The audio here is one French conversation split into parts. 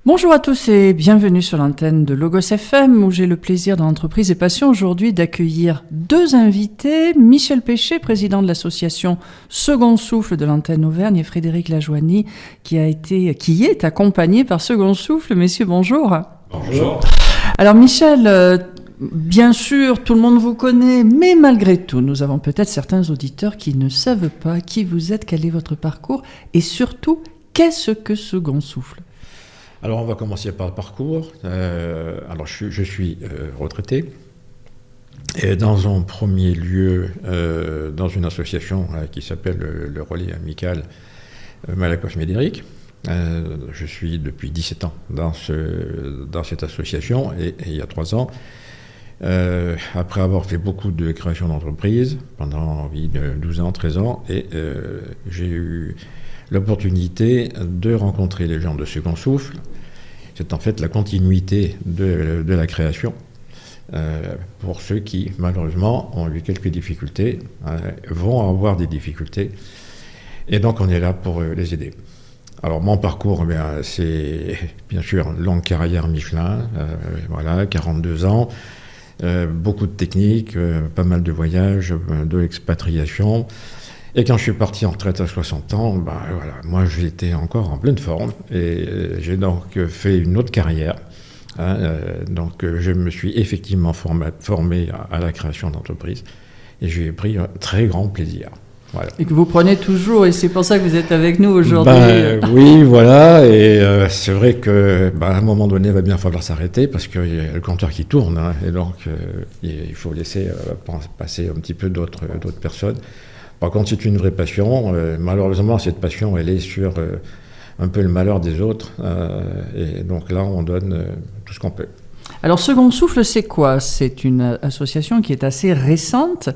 Bonjour à tous et bienvenue sur l'antenne de Logos FM où j'ai le plaisir dans Entreprise et Passion aujourd'hui d'accueillir deux invités, Michel Péché, président de l'association Second Souffle de l'antenne Auvergne et Frédéric Lajoigny qui est accompagné par Second Souffle. Messieurs, bonjour. Bonjour. Alors Michel, bien sûr, tout le monde vous connaît, mais malgré tout, nous avons peut-être certains auditeurs qui ne savent pas qui vous êtes, quel est votre parcours et surtout, qu'est-ce que Second Souffle ? Alors, on va commencer par le parcours. Alors, je suis retraité. Et dans un premier lieu, dans une association qui s'appelle le Relais Amical Malakoff-Médéric. Je suis depuis 17 ans dans cette association. Et il y a 3 ans, après avoir fait beaucoup de création d'entreprises, pendant 12 ans, 13 ans, et j'ai eu l'opportunité de rencontrer les gens de Second Souffle. C'est en fait la continuité de la création pour ceux qui, malheureusement, ont eu quelques difficultés, vont avoir des difficultés. Et donc, on est là pour les aider. Alors, mon parcours, c'est bien sûr une longue carrière Michelin, 42 ans, beaucoup de techniques, pas mal de voyages, de l'expatriation. Et quand je suis parti en retraite à 60 ans, moi j'étais encore en pleine forme et j'ai donc fait une autre carrière. Donc je me suis effectivement formé à la création d'entreprises et j'ai pris un très grand plaisir. Voilà. Et que vous prenez toujours, et c'est pour ça que vous êtes avec nous aujourd'hui. Oui, voilà, et c'est vrai qu'à un moment donné, il va bien falloir s'arrêter parce qu'il y a le compteur qui tourne, et donc il faut laisser passer un petit peu d'autres personnes. Par contre, c'est une vraie passion. Malheureusement, cette passion, elle est sur un peu le malheur des autres. Et donc là, on donne tout ce qu'on peut. Alors, Second Souffle, c'est quoi ? C'est une association qui est assez récente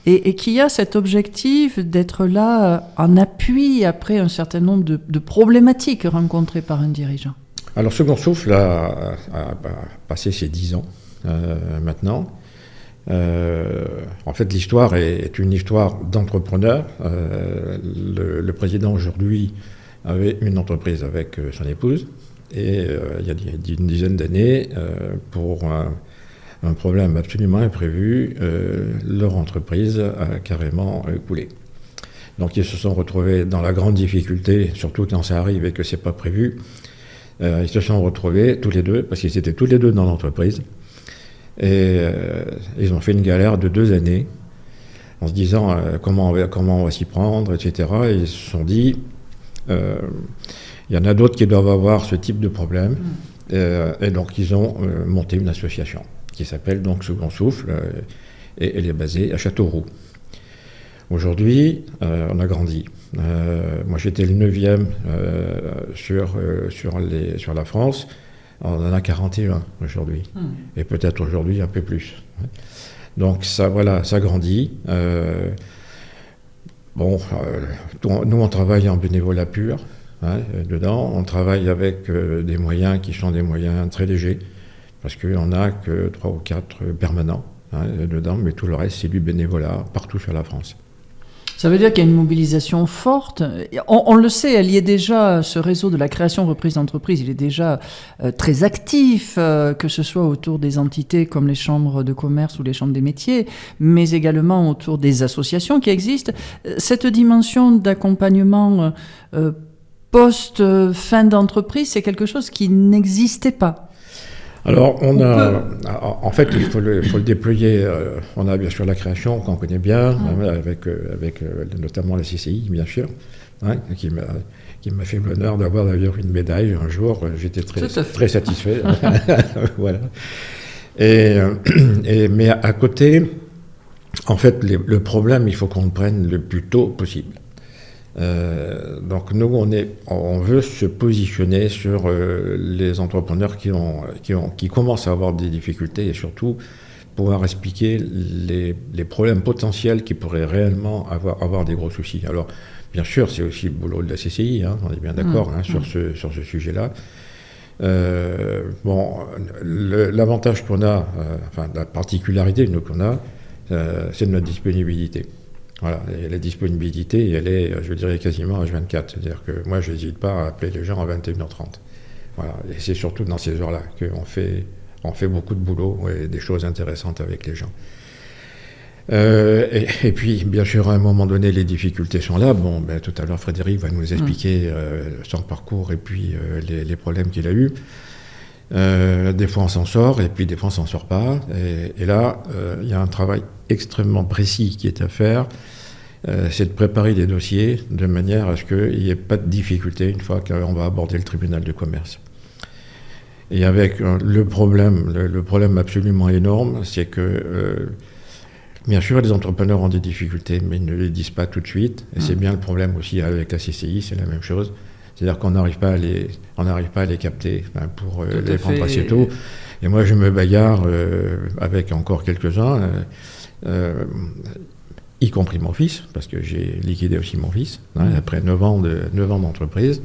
et qui a cet objectif d'être là en appui après un certain nombre de problématiques rencontrées par un dirigeant. Alors, Second Souffle a passé ses 10 ans maintenant. En fait, l'histoire est une histoire d'entrepreneur. Le président aujourd'hui avait une entreprise avec son épouse et il y a une dizaine d'années, pour un problème absolument imprévu, leur entreprise a carrément coulé. Donc ils se sont retrouvés dans la grande difficulté, surtout quand ça arrive et que c'est pas prévu. Ils se sont retrouvés tous les deux, parce qu'ils étaient tous les deux dans l'entreprise. Et ils ont fait une galère de 2 années en se disant comment on va s'y prendre, etc. Et ils se sont dit, il y en a d'autres qui doivent avoir ce type de problème. Et donc ils ont monté une association qui s'appelle donc Second Souffle et elle est basée à Châteauroux. Aujourd'hui, on a grandi. Moi j'étais le 9e sur la France. On en a 41 aujourd'hui, et peut-être aujourd'hui un peu plus. Donc ça grandit. Nous on travaille en bénévolat pur, dedans. On travaille avec des moyens qui sont des moyens très légers, parce qu'on n'a que 3 ou 4 permanents dedans, mais tout le reste c'est du bénévolat partout sur la France. Ça veut dire qu'il y a une mobilisation forte. On le sait, elle y est déjà, ce réseau de la création reprise d'entreprise, il est déjà très actif, que ce soit autour des entités comme les chambres de commerce ou les chambres des métiers, mais également autour des associations qui existent. Cette dimension d'accompagnement post-fin d'entreprise, c'est quelque chose qui n'existait pas. Alors, en fait, il faut le déployer. On a bien sûr la création qu'on connaît bien, avec notamment la CCI, bien sûr, qui m'a fait l'honneur d'avoir d'ailleurs une médaille un jour. J'étais très satisfait. Voilà. Mais à côté, en fait, le problème, il faut qu'on le prenne le plus tôt possible. Donc nous, on veut se positionner sur les entrepreneurs qui commencent à avoir des difficultés et surtout pouvoir expliquer les problèmes potentiels qui pourraient réellement avoir des gros soucis. Alors, bien sûr, c'est aussi le boulot de la CCI, on est bien d'accord sur ce sujet-là. L'avantage qu'on a, la particularité qu'on a, c'est de notre disponibilité. Voilà, et la disponibilité, elle est, je dirais, quasiment H24. C'est-à-dire que moi, je n'hésite pas à appeler les gens à 21h30. Voilà. Et c'est surtout dans ces heures-là qu'on fait beaucoup de boulot et des choses intéressantes avec les gens. Et puis, bien sûr, à un moment donné, les difficultés sont là. Bon, tout à l'heure, Frédéric va nous expliquer son parcours et puis les problèmes qu'il a eus. Des fois, on s'en sort, et puis des fois, on s'en sort pas. Et là, il y a un travail extrêmement précis qui est à faire. C'est de préparer des dossiers de manière à ce qu'il n'y ait pas de difficulté une fois qu'on va aborder le tribunal de commerce. Et avec le problème absolument énorme, c'est que bien sûr, les entrepreneurs ont des difficultés, mais ils ne les disent pas tout de suite. Et c'est bien le problème aussi avec la CCI, c'est la même chose. C'est-à-dire qu'on n'arrive pas à les capter pour les prendre assez tôt. Et moi, je me bagarre avec encore quelques-uns, y compris mon fils, parce que j'ai liquidé aussi mon fils, après 9 ans d'entreprise.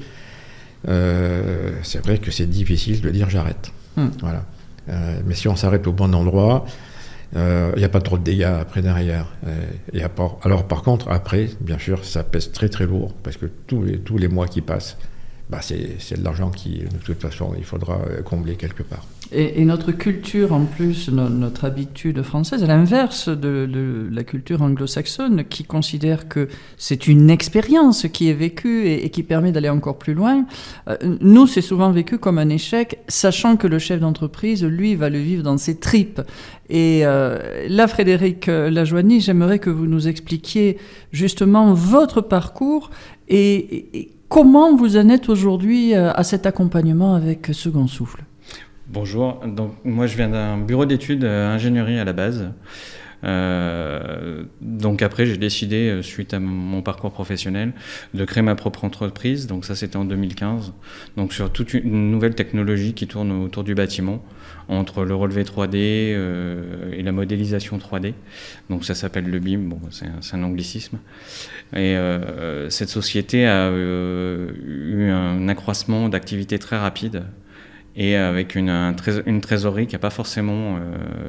C'est vrai que c'est difficile de dire j'arrête. Voilà. Mais si on s'arrête au bon endroit, il n'y a pas trop de dégâts après derrière. Alors par contre, après, bien sûr, ça pèse très très lourd, parce que tous les mois qui passent, c'est de l'argent qui, de toute façon, il faudra combler quelque part. Et notre culture, en plus, notre habitude française, à l'inverse de la culture anglo-saxonne, qui considère que c'est une expérience qui est vécue et qui permet d'aller encore plus loin. Nous, c'est souvent vécu comme un échec, sachant que le chef d'entreprise, lui, va le vivre dans ses tripes. Et là, Frédéric Lajoigny, j'aimerais que vous nous expliquiez justement votre parcours et comment vous en êtes aujourd'hui à cet accompagnement avec Second Souffle. Bonjour, donc moi je viens d'un bureau d'études ingénierie à la base. Donc après j'ai décidé, suite à mon parcours professionnel, de créer ma propre entreprise. Donc ça c'était en 2015. Donc sur toute une nouvelle technologie qui tourne autour du bâtiment, entre le relevé 3D et la modélisation 3D. Donc ça s'appelle le BIM, bon, c'est un anglicisme. Et cette société a eu un accroissement d'activité très rapide, et avec une trésorerie qui n'a pas forcément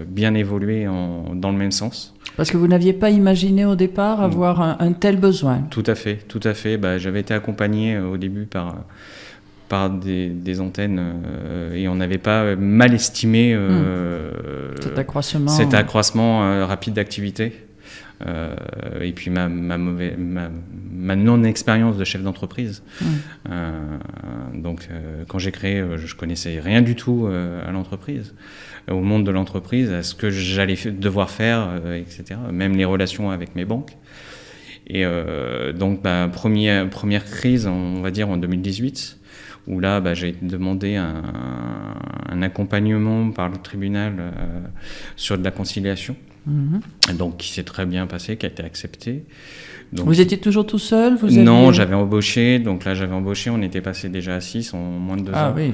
bien évolué dans le même sens. Parce que vous n'aviez pas imaginé au départ avoir un tel besoin. Tout à fait. J'avais été accompagné au début par des antennes et on n'avait pas mal estimé cet accroissement rapide d'activité. Et puis ma non-expérience de chef d'entreprise. Donc quand j'ai créé, je connaissais rien du tout à l'entreprise, au monde de l'entreprise, à ce que j'allais devoir faire, etc. Même les relations avec mes banques. Et donc première crise, on va dire en 2018, où là j'ai demandé un accompagnement par le tribunal sur de la conciliation. Donc qui s'est très bien passé, qui a été accepté. Donc, vous étiez toujours tout seul? Non, j'avais embauché. Donc là, on était passé déjà à 6 en moins de 2 ans. Oui.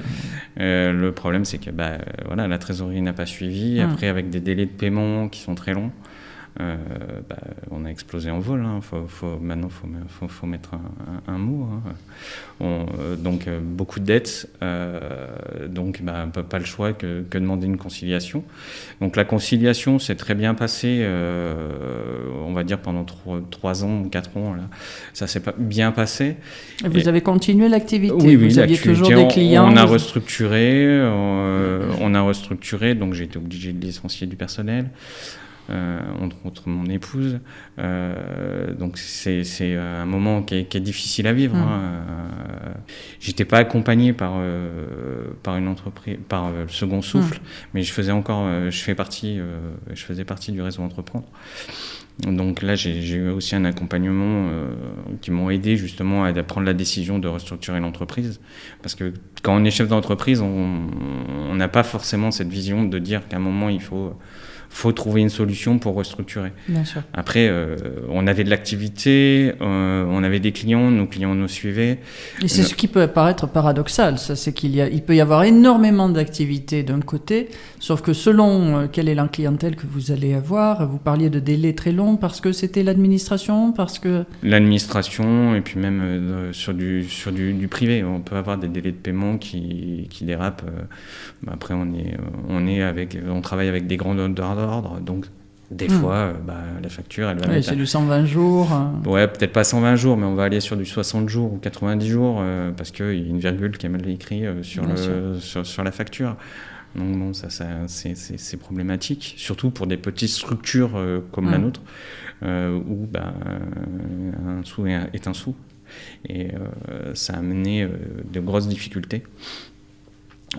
Le problème, c'est que la trésorerie n'a pas suivi. Après, avec des délais de paiement qui sont très longs, on a explosé en vol. Maintenant, faut mettre un mot. Donc beaucoup de dettes. Donc pas le choix que demander une conciliation. Donc la conciliation s'est très bien passée, on va dire pendant 3 ans ou 4 ans. Là. Ça s'est bien passé. Et vous avez continué l'activité? Oui, vous aviez toujours des clients? On a restructuré. Donc j'ai été obligé de licencier du personnel. Entre autres mon épouse. Donc c'est un moment qui est difficile à vivre. J'étais pas accompagné par une entreprise, par le Second Souffle, mais je faisais partie du réseau Entreprendre. Donc là, j'ai eu aussi un accompagnement qui m'ont aidé justement à prendre la décision de restructurer l'entreprise. Parce que quand on est chef d'entreprise, on n'a pas forcément cette vision de dire qu'à un moment, il faut trouver une solution pour restructurer. Bien sûr. Après, on avait de l'activité, on avait des clients, nos clients nous suivaient. Et c'est ce qui peut paraître paradoxal, ça, c'est il peut y avoir énormément d'activités d'un côté, sauf que selon quelle est la clientèle que vous allez avoir, vous parliez de délais très longs parce que c'était l'administration, parce que... L'administration, et puis même sur du privé, on peut avoir des délais de paiement qui dérapent. Après, on travaille avec des grands donneurs d'ordre, donc Des fois, la facture, elle va mettre... c'est du 120 jours. Ouais, peut-être pas 120 jours, mais on va aller sur du 60 jours ou 90 jours, parce qu'il y a une virgule qui est mal écrite sur la facture. Donc bon, ça c'est problématique, surtout pour des petites structures comme la nôtre, où un sou est un sou. Et ça a amené de grosses difficultés.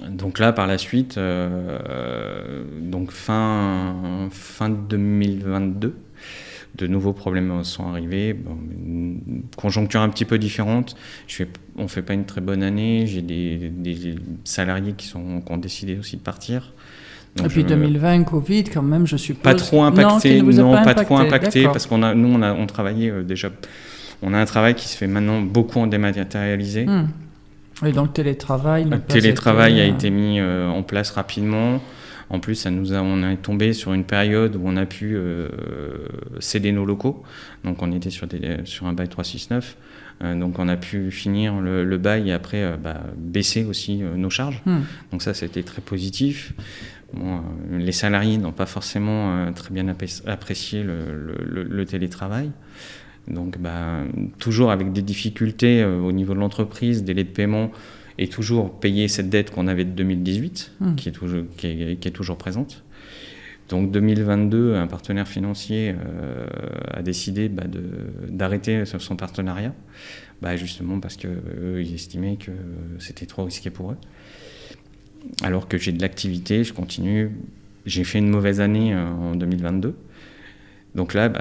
Donc là, par la suite, donc fin 2022, de nouveaux problèmes sont arrivés. Bon, une conjoncture un petit peu différente. On ne fait pas une très bonne année. J'ai des salariés qui ont décidé aussi de partir. Donc et puis 2020, Covid, quand même, je suppose. Pas trop impacté. Pas trop impacté, d'accord. parce on travaillait déjà. On a un travail qui se fait maintenant beaucoup en dématérialisé. Et donc télétravail. Le télétravail a été mis en place rapidement. En plus, on est tombé sur une période où on a pu céder nos locaux. Donc on était sur un bail 369. Donc on a pu finir le bail et après baisser aussi nos charges. Donc ça, c'était très positif. Bon, les salariés n'ont pas forcément très bien apprécié le télétravail. Donc toujours avec des difficultés au niveau de l'entreprise, délai de paiement, et toujours payer cette dette qu'on avait de 2018, qui est toujours présente. Donc 2022, un partenaire financier a décidé d'arrêter son partenariat, justement parce qu'ils estimaient que c'était trop risqué pour eux. Alors que j'ai de l'activité, je continue. J'ai fait une mauvaise année en 2022. Donc là,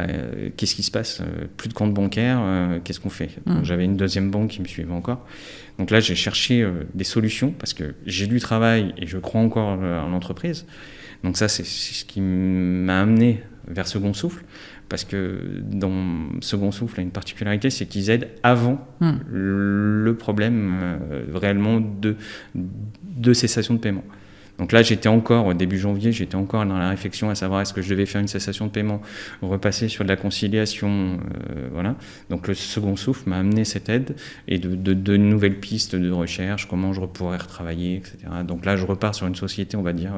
qu'est-ce qui se passe ? Plus de compte bancaire, qu'est-ce qu'on fait ? Donc, j'avais une deuxième banque qui me suivait encore. Donc là, j'ai cherché des solutions parce que j'ai du travail et je crois encore en l'entreprise. Donc ça, c'est ce qui m'a amené vers Second Souffle, parce que dans Second Souffle, il y a une particularité, c'est qu'ils aident avant le problème réellement de cessation de paiement. Donc là, début janvier, j'étais encore dans la réflexion à savoir est-ce que je devais faire une cessation de paiement, repasser sur de la conciliation, voilà. Donc le Second Souffle m'a amené cette aide et de nouvelles pistes de recherche, comment je pourrais retravailler, etc. Donc là, je repars sur une société, on va dire,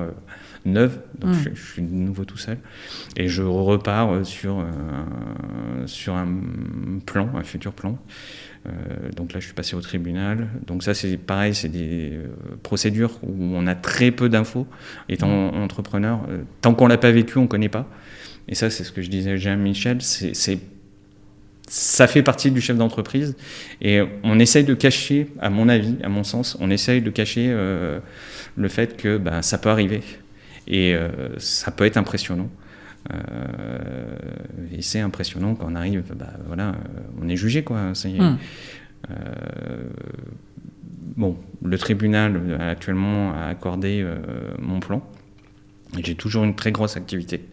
neuve, donc je suis de nouveau tout seul, et je repars sur un plan, un futur plan. Donc là, je suis passé au tribunal. Donc ça, c'est pareil, c'est des procédures où on a très peu d'infos. Étant entrepreneur, tant qu'on l'a pas vécu, on connaît pas. Et ça, c'est ce que je disais à Jean-Michel, ça fait partie du chef d'entreprise. Et on essaye de cacher, à mon avis, à mon sens, on essaye de cacher le fait que ça peut arriver. Et ça peut être impressionnant. Et c'est impressionnant quand on arrive, on est jugé, quoi. Bon, le tribunal actuellement a accordé mon plan. Et j'ai toujours une très grosse activité.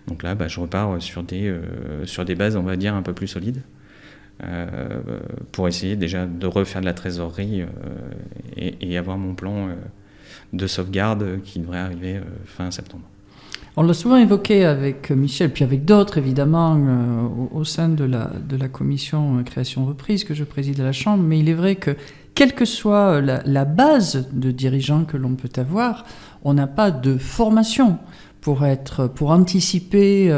Donc là, je repars sur des bases, on va dire, un peu plus solides, pour essayer déjà de refaire de la trésorerie et avoir mon plan de sauvegarde qui devrait arriver fin septembre. On l'a souvent évoqué avec Michel, puis avec d'autres évidemment, au sein de la commission création-reprise que je préside à la Chambre, mais il est vrai que quelle que soit la base de dirigeants que l'on peut avoir, on n'a pas de formation pour anticiper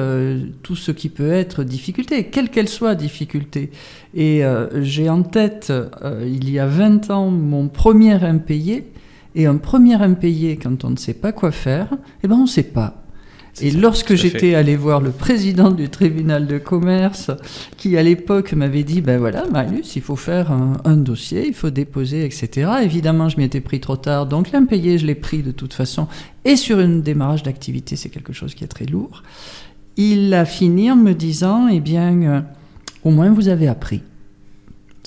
tout ce qui peut être difficulté, quelle qu'elle soit difficulté. Et j'ai en tête, il y a 20 ans, mon premier impayé, et un premier impayé, quand on ne sait pas quoi faire, on ne sait pas. Et lorsque j'étais allé voir le président du tribunal de commerce, qui à l'époque m'avait dit, Marius, il faut faire un dossier, il faut déposer, etc. Évidemment, je m'y étais pris trop tard, donc l'impayé, je l'ai pris de toute façon. Et sur un démarrage d'activité, c'est quelque chose qui est très lourd. Il a fini en me disant, au moins vous avez appris.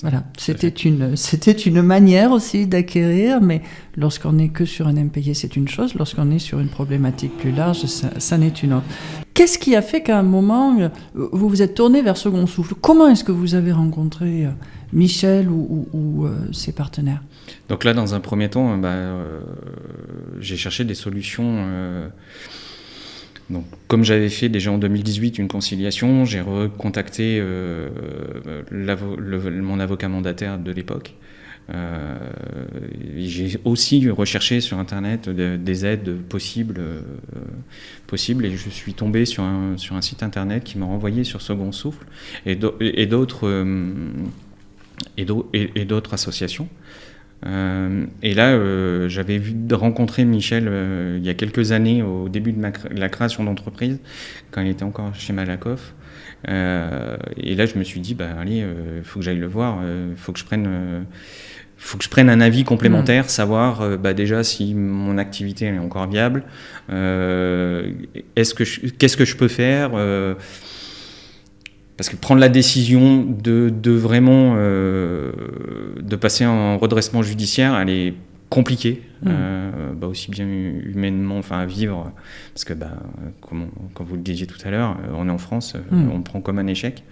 Voilà, c'était une manière aussi d'acquérir, mais lorsqu'on n'est que sur un impayé, c'est une chose. Lorsqu'on est sur une problématique plus large, ça n'est une autre. Qu'est-ce qui a fait qu'à un moment, vous vous êtes tourné vers Second Souffle ? Comment est-ce que vous avez rencontré Michel ou ses partenaires ? Donc là, dans un premier temps, j'ai cherché des solutions... Donc, comme j'avais fait déjà en 2018 une conciliation, j'ai recontacté mon avocat mandataire de l'époque. J'ai aussi recherché sur Internet des aides possibles possible, et je suis tombé sur un site internet qui m'a renvoyé sur Second Souffle et d'autres associations. Et là, j'avais rencontré Michel il y a quelques années, au début de la création d'entreprise, quand il était encore chez Malakoff. Et là, je me suis dit, allez, faut que j'aille le voir, faut que je prenne un avis complémentaire, savoir déjà si mon activité elle est encore viable, qu'est-ce que je peux faire, parce que prendre la décision de vraiment de passer en redressement judiciaire, elle est compliquée, aussi bien humainement, à vivre, parce que comme vous le disiez tout à l'heure, on est en France, on le prend comme un échec.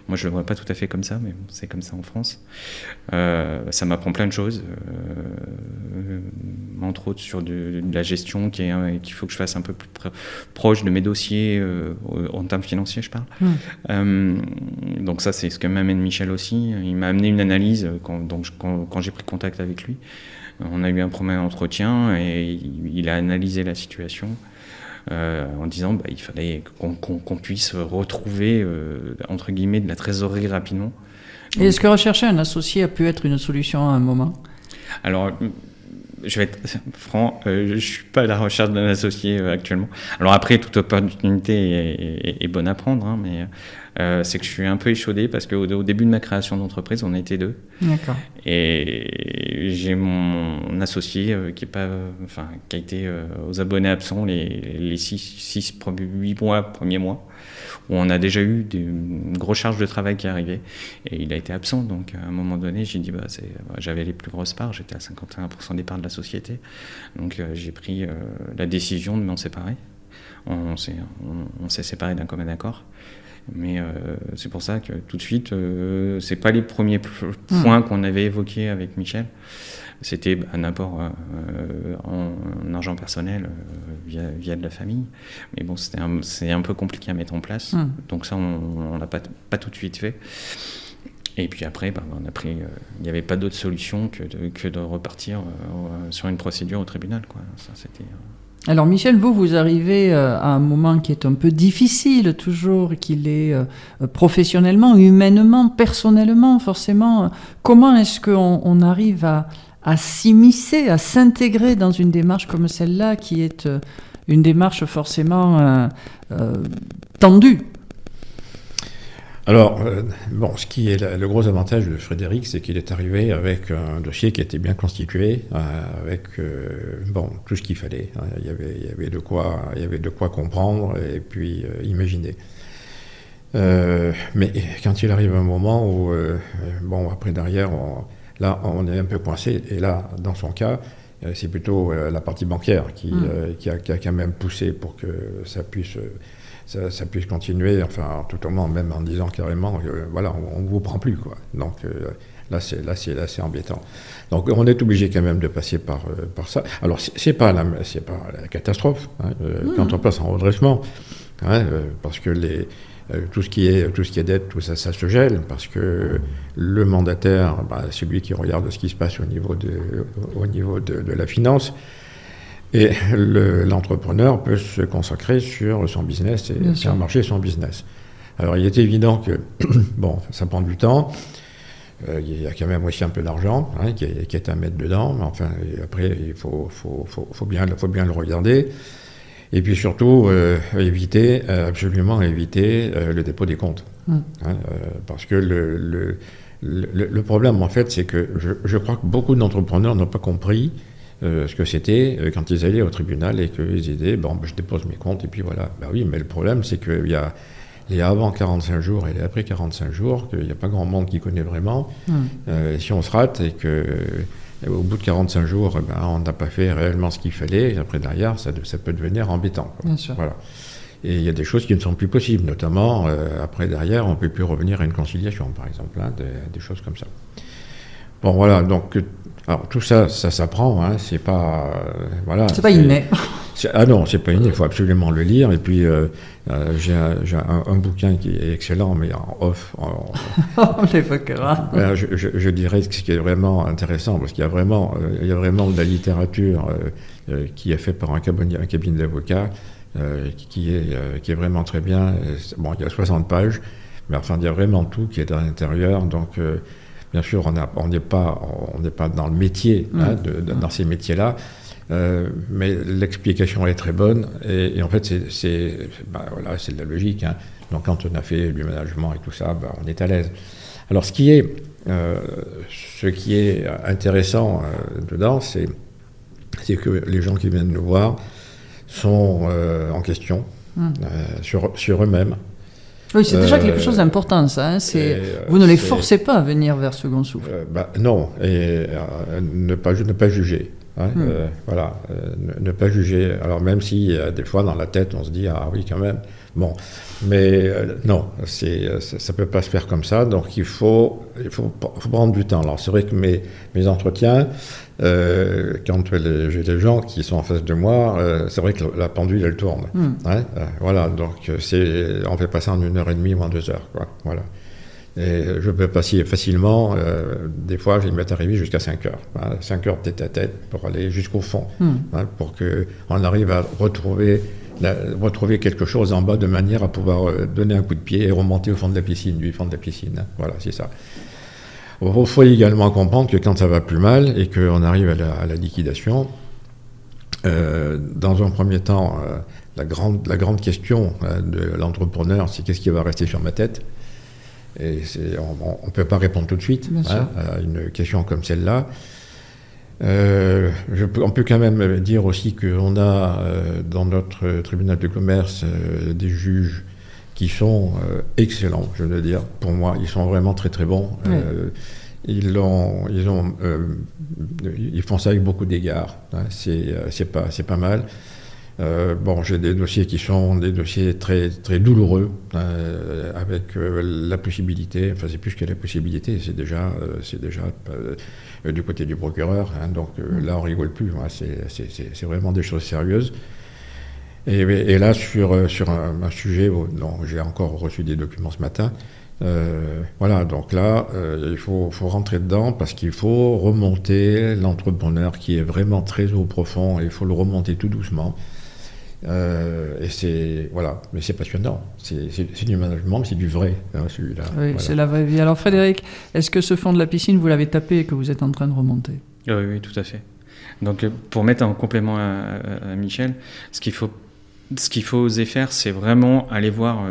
Moi, je le vois pas tout à fait comme ça, mais c'est comme ça en France. Ça m'apprend plein de choses, entre autres sur de la gestion qu'il faut que je fasse un peu plus proche de mes dossiers, en termes financiers, je parle. Donc ça, c'est ce que m'amène Michel aussi. Il m'a amené une analyse quand j'ai pris contact avec lui. On a eu un premier entretien et il a analysé la situation en disant il fallait qu'on puisse retrouver, entre guillemets, de la trésorerie rapidement. Et est-ce que rechercher un associé a pu être une solution à un moment ? Alors, je vais être franc, je ne suis pas à la recherche d'un associé actuellement. Alors après, toute opportunité est bonne à prendre, mais c'est que je suis un peu échaudé parce qu'au début de ma création d'entreprise, on était 2. D'accord. Et j'ai mon associé qui a été aux abonnés absents les 8 premiers mois, où on a déjà eu une grosse charge de travail qui arrivait, et il a été absent. Donc à un moment donné, j'ai dit j'avais les plus grosses parts, j'étais à 51% des parts de la société, donc j'ai pris la décision de m'en séparer. On s'est séparés d'un commun accord. Mais c'est pour ça que tout de suite, c'est pas les premiers points qu'on avait évoqués avec Michel. C'était un apport en argent personnel via de la famille. Mais bon, c'est un peu compliqué à mettre en place. Donc ça, on l'a pas tout de suite fait. Et puis après, il n'y avait pas d'autre solution que de repartir sur une procédure au tribunal, quoi. Ça, c'était... Alors Michel, vous arrivez à un moment qui est un peu difficile toujours, qu'il est professionnellement, humainement, personnellement, forcément. Comment est-ce qu'on arrive à s'immiscer, à s'intégrer dans une démarche comme celle-là, qui est une démarche forcément tendue ? Alors, ce qui est le gros avantage de Frédéric, c'est qu'il est arrivé avec un dossier qui était bien constitué, avec tout ce qu'il fallait. Il y avait de quoi comprendre et puis imaginer. Mais quand il arrive un moment où, après derrière, on est un peu coincé. Et là, dans son cas, c'est plutôt la partie bancaire qui a quand même poussé pour que ça puisse continuer, tout au moins même en disant carrément, on ne vous prend plus, quoi. Donc là, c'est embêtant. Donc on est obligé quand même de passer par ça. Alors c'est pas la catastrophe quand on passe en redressement, parce que tout ce qui est dette, tout ça se gèle, parce que le mandataire, c'est lui qui regarde ce qui se passe au niveau de la finance. Et l'entrepreneur peut se consacrer sur son business et faire marcher son business. Alors il est évident que ça prend du temps. Il y a quand même aussi un peu d'argent qui est à mettre dedans. Mais après il faut bien le regarder. Et puis surtout absolument éviter le dépôt des comptes. Parce que le problème en fait, c'est que je crois que beaucoup d'entrepreneurs n'ont pas compris ce que c'était quand ils allaient au tribunal et qu'ils disaient je dépose mes comptes et puis voilà. Oui, mais le problème c'est qu'il y a les avant 45 jours et les après 45 jours, qu'il n'y a pas grand monde qui connaît vraiment. Si on se rate et qu'au bout de 45 jours, on n'a pas fait réellement ce qu'il fallait, et après derrière, ça peut devenir embêtant, quoi. Bien sûr. Voilà. Et il y a des choses qui ne sont plus possibles, notamment après derrière, on ne peut plus revenir à une conciliation, par exemple, des choses comme ça. Bon, voilà, donc... Alors tout ça s'apprend, c'est pas... c'est pas inné. Non, c'est pas inné, il faut absolument le lire. Et puis j'ai un bouquin qui est excellent, mais en off. On l'évoquera. Je dirais ce qui est vraiment intéressant, parce qu'il y a vraiment de la littérature qui est faite par un cabinet d'avocats qui est vraiment très bien. Bon, il y a 60 pages, mais enfin, il y a vraiment tout qui est à l'intérieur. Donc, bien sûr, on n'est pas dans le métier, dans ces métiers-là, mais l'explication est très bonne. Et en fait, c'est de la logique. Hein. Donc, quand on a fait du management et tout ça, on est à l'aise. Alors, ce qui est intéressant dedans, c'est que les gens qui viennent nous voir sont en question sur eux-mêmes. Oui, c'est déjà quelque chose d'important, ça. Hein. Vous ne les forcez pas à venir vers Second Souffle. Non, et ne pas juger. Hein, voilà, ne pas juger. Alors même si des fois dans la tête on se dit ah oui quand même. Bon, mais non, ça peut pas se faire comme ça. Donc il faut prendre du temps. Alors c'est vrai que mes entretiens, quand j'ai des gens qui sont en face de moi, c'est vrai que la pendule elle tourne. Hein, voilà, donc on fait passer en 1h30 ou en 2 heures, quoi. Voilà. Et je peux passer facilement, des fois, il m'est arrivé jusqu'à 5 heures. Hein, 5 heures tête à tête pour aller jusqu'au fond, hein, pour qu'on arrive à retrouver quelque chose en bas de manière à pouvoir donner un coup de pied et remonter au fond de la piscine, du fond de la piscine. Hein. Voilà, c'est ça. Il faut également comprendre que quand ça va plus mal et qu'on arrive à la liquidation, dans un premier temps, la grande question de l'entrepreneur, c'est qu'est-ce qui va rester sur ma tête ? Et on ne peut pas répondre tout de suite à une question comme celle-là. On peut quand même dire aussi qu'on a dans notre tribunal de commerce des juges qui sont excellents, je veux dire. Pour moi, ils sont vraiment très très bons. Ils font ça avec beaucoup d'égards. Hein. C'est pas mal. J'ai des dossiers qui sont des dossiers très, très douloureux, avec la possibilité, enfin c'est plus que la possibilité, c'est déjà du côté du procureur, hein, donc là on rigole plus, hein, c'est vraiment des choses sérieuses. Et là sur un sujet dont j'ai encore reçu des documents ce matin, voilà, donc là il faut rentrer dedans parce qu'il faut remonter l'entrepreneur qui est vraiment très au profond, et il faut le remonter tout doucement. Et mais c'est passionnant. C'est du management, mais c'est du vrai, hein, celui-là. Oui, voilà. C'est la vraie vie. Alors Frédéric, est-ce que ce fond de la piscine, vous l'avez tapé et que vous êtes en train de remonter ? Oui, tout à fait. Donc pour mettre en complément à Michel, ce qu'il faut oser faire, c'est vraiment aller voir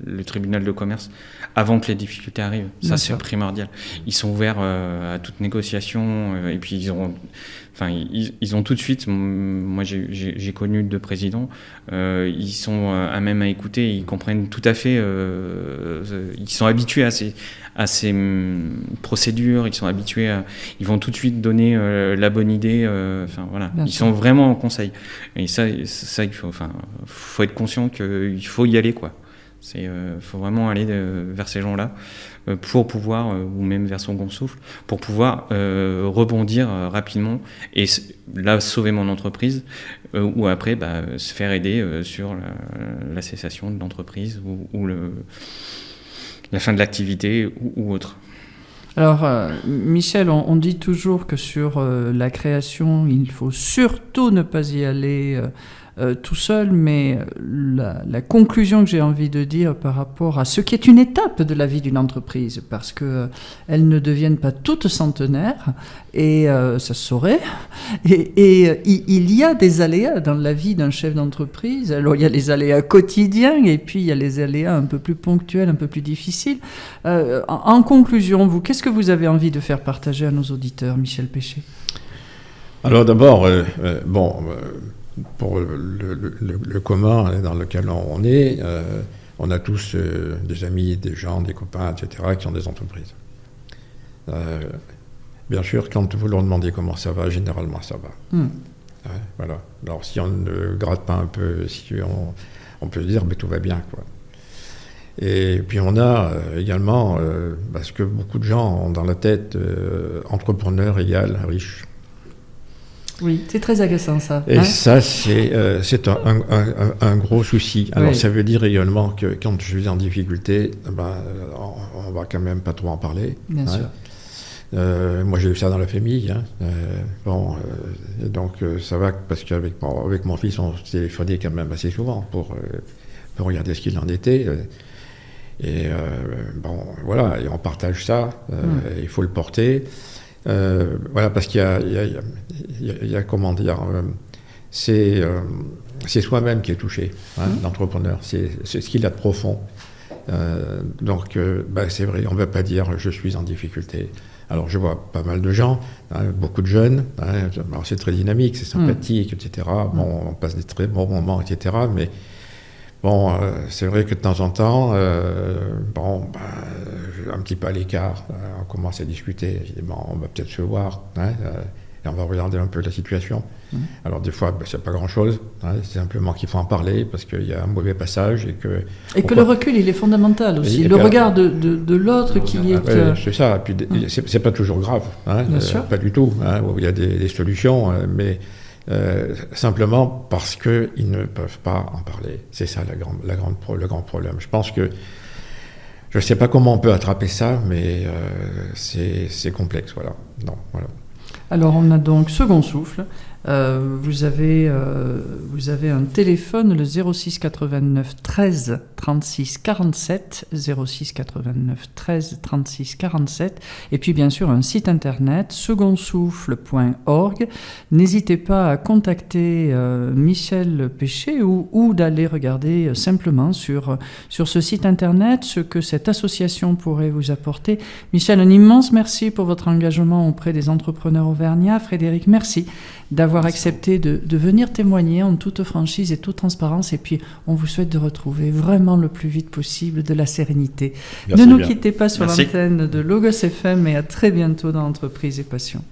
le tribunal de commerce avant que les difficultés arrivent. Ça, c'est primordial. Ils sont ouverts à toute négociation, et puis ils ont tout de suite, moi j'ai connu 2 présidents, ils sont à même à écouter, ils comprennent tout à fait, ils sont habitués à ces procédures, ils vont tout de suite donner la bonne idée, ils sont vraiment en conseil. Et ça il faut être conscient qu'il faut y aller, quoi. Faut vraiment aller vers ces gens-là pour pouvoir, ou même vers Second Souffle, pour pouvoir rebondir rapidement et là sauver mon entreprise, ou après se faire aider sur la cessation de l'entreprise ou la fin de l'activité ou autre. Alors, Michel, on dit toujours que sur la création, il ne faut surtout ne pas y aller tout seul, mais la conclusion que j'ai envie de dire par rapport à ce qui est une étape de la vie d'une entreprise, parce qu'elles ne deviennent pas toutes centenaires, et ça se saurait, et il y a des aléas dans la vie d'un chef d'entreprise. Alors il y a les aléas quotidiens, et puis il y a les aléas un peu plus ponctuels, un peu plus difficiles. En conclusion, vous, qu'est-ce que vous avez envie de faire partager à nos auditeurs, Michel Péché ? Alors d'abord, pour le commun dans lequel on est, on a tous des amis, des gens, des copains, etc., qui ont des entreprises. Bien sûr, quand vous leur demandez comment ça va, généralement ça va. Voilà. Alors si on ne gratte pas un peu, si on peut se dire tout va bien, quoi. Et puis on a également, parce que beaucoup de gens ont dans la tête entrepreneur égale riche. Oui, c'est très agaçant ça. Et ça, c'est un gros souci. Alors ça veut dire également que quand je suis en difficulté, on va quand même pas trop en parler. Bien sûr. Moi, j'ai eu ça dans la famille. Hein. Donc, ça va parce qu'avec mon fils, on se téléphonait quand même assez souvent pour regarder ce qu'il en était. Voilà, et on partage ça. Il faut le porter. Voilà, parce qu'il y a comment dire, c'est soi-même qui est touché, hein, l'entrepreneur. C'est ce qu'il a de profond. Donc, c'est vrai, on ne va pas dire je suis en difficulté. Alors, je vois pas mal de gens, hein, beaucoup de jeunes. Hein, alors c'est très dynamique, c'est sympathique, etc. Bon, on passe des très bons moments, etc. Mais bon, c'est vrai que de temps en temps, un petit peu à l'écart, on commence à discuter. On va peut-être se voir, hein, et on va regarder un peu la situation. Alors des fois, c'est pas grand-chose, hein, c'est simplement qu'il faut en parler parce qu'il y a un mauvais passage et que le recul, il est fondamental aussi. Le regard de l'autre qui est... c'est ça, et puis c'est pas toujours grave, hein, pas du tout, hein, il y a des solutions, mais simplement parce qu'ils ne peuvent pas en parler. C'est ça le grand problème. Je pense que je ne sais pas comment on peut attraper ça, mais c'est complexe, voilà. Voilà. Alors on a donc Second Souffle. Vous avez un téléphone, le 06 89 13 36 47, 06 89 13 36 47, et puis bien sûr un site internet, secondsouffle.org. N'hésitez pas à contacter Michel Péché ou d'aller regarder simplement sur ce site internet ce que cette association pourrait vous apporter. Michel, un immense merci pour votre engagement auprès des entrepreneurs auvergnats. Frédéric, merci d'avoir accepté de venir témoigner en toute franchise et toute transparence, et puis on vous souhaite de retrouver vraiment le plus vite possible de la sérénité. Merci, ne nous quittez pas sur l'antenne de Logos FM, et à très bientôt dans Entreprise et Passion.